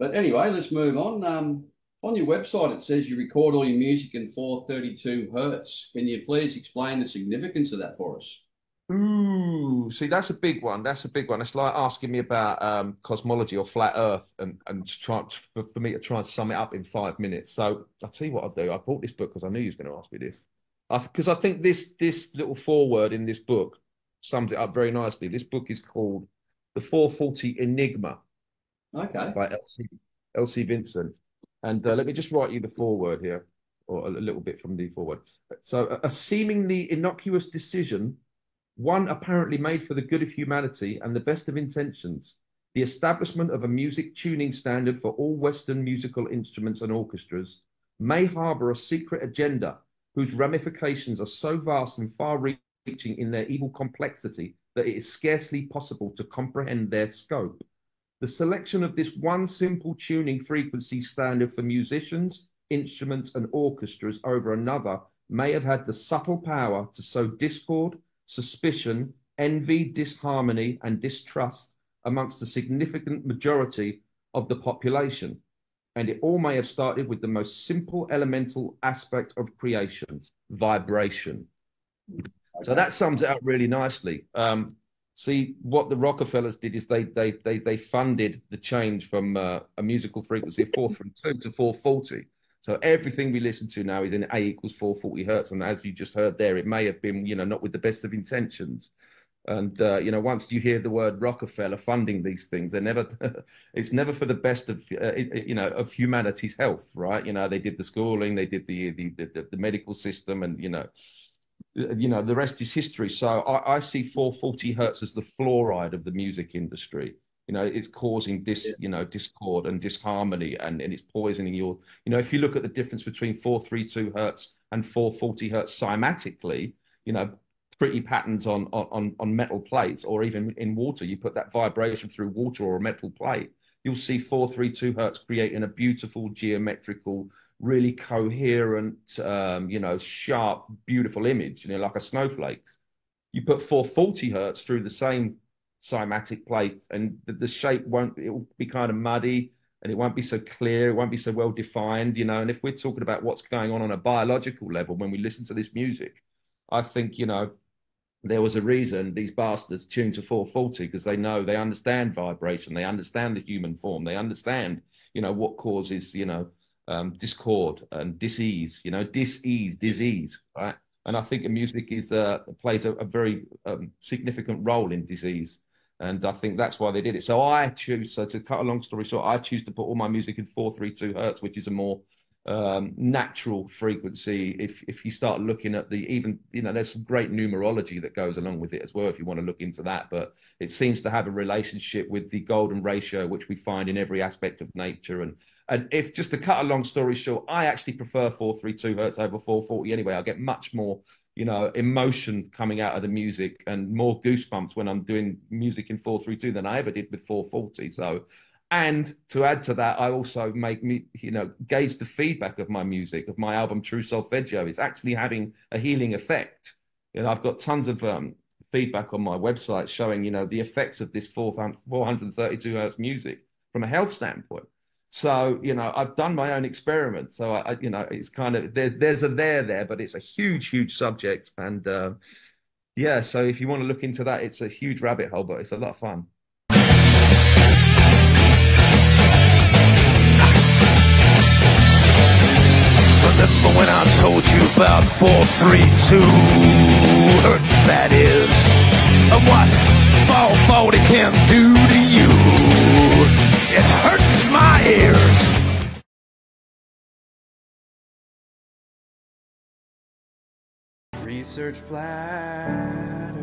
But anyway, let's move on. On your website, it says you record all your music in 432 hertz. Can you please explain the significance of that for us? Ooh, see, that's a big one. That's a big one. It's like asking me about cosmology or flat Earth, and for me to try and sum it up in 5 minutes. So I'll tell you what I'll do. I bought this book because I knew you was going to ask me this. Because I think this little foreword in this book sums it up very nicely. This book is called The 440 Enigma Okay. by Elsie Vincent. And let me just write you the foreword here, or a little bit from the foreword. So, a seemingly innocuous decision, one apparently made for the good of humanity and the best of intentions, the establishment of a music tuning standard for all Western musical instruments and orchestras, may harbor a secret agenda whose ramifications are so vast and far reaching in their evil complexity that it is scarcely possible to comprehend their scope. The selection of this one simple tuning frequency standard for musicians, instruments, and orchestras over another may have had the subtle power to sow discord, suspicion, envy, disharmony, and distrust amongst a significant majority of the population. And it all may have started with the most simple elemental aspect of creation, vibration. So Okay. that sums it up really nicely. See, what the Rockefellers did is they funded the change from a musical frequency of 432 to 440. So everything we listen to now is in A equals 440 hertz. And as you just heard there, it may have been, not with the best of intentions. And once you hear the word Rockefeller funding these things, they're never, it's never for the best of, of humanity's health, right? They did the schooling, they did the medical system, and the rest is history. So I see 440 hertz as the fluoride of the music industry. It's causing discord and disharmony, and it's poisoning your. If you look at the difference between 432 hertz and 440 hertz cymatically, pretty patterns on metal plates, or even in water, you put that vibration through water or a metal plate, you'll see 432 hertz creating a beautiful geometrical, really coherent, sharp, beautiful image, like a snowflake. You put 440 hertz through the same cymatic plate, and the shape it will be kind of muddy, and it won't be so clear, it won't be so well defined, and if we're talking about what's going on a biological level when we listen to this music, I think, there was a reason these bastards tuned to 440, because they understand vibration, they understand the human form, they understand, what causes, discord and disease, disease, right? And I think music plays a very significant role in disease. And I think that's why they did it. So to cut a long story short, I choose to put all my music in 432 hertz, which is a more natural frequency. If you start looking at there's some great numerology that goes along with it as well, if you want to look into that. But it seems to have a relationship with the golden ratio, which we find in every aspect of nature. And if, just to cut a long story short, I actually prefer 432 hertz over 440 anyway. I get much more emotion coming out of the music and more goosebumps when I'm doing music in 432 than I ever did with 440. So, and to add to that, I also gauge the feedback of my music, of my album True Solfeggio. It's actually having a healing effect. I've got tons of feedback on my website showing, the effects of this 432 hertz music from a health standpoint. So, I've done my own experiment. So, it's kind of, there's a there, but it's a huge, huge subject. And yeah, so if you want to look into that, it's a huge rabbit hole, but it's a lot of fun. Remember when I told you about 432 hertz, that is, and what 440 can do to you? It hurts my ears. Research flat